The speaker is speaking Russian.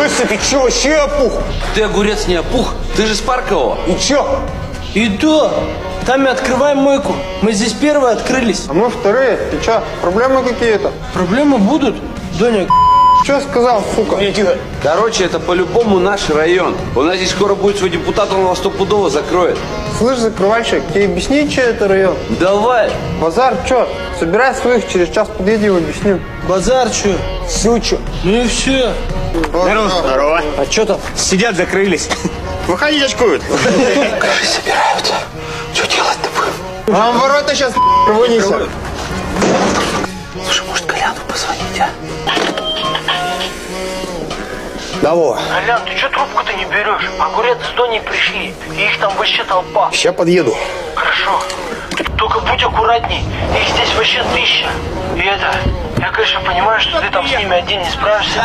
Лысый, ты че, вообще опух? Ты огурец не опух, ты же с Паркового. И че? И то, там и открываем мойку. Мы здесь первые открылись. А мы вторые. Ты че, проблемы какие-то? Проблемы будут, Доня. Че сказал, сука? Короче, это по-любому наш район. У нас здесь скоро будет свой депутат, он его стопудово закроет. Слышь, закрывальщик, тебе объясни, че это район? Давай. Базар, че? Собирай своих, через час подъедем, объясню. Базар чё? Сучу. Ну и все. Здорово. Здорово. А чё там? Сидят, закрылись. Выходить очкуют. Собираются. Что делать-то будем? А ворота сейчас вынесем. Слушай, может, Коляну позвонить, а? Кого? Колян, ты чё трубку-то не берешь? Огурец с Доней пришли, и их там вообще толпа. Сейчас подъеду. Хорошо. Только будь аккуратней, их здесь вообще 1000. И это, я, конечно, понимаю, что ты там с ними один не справишься.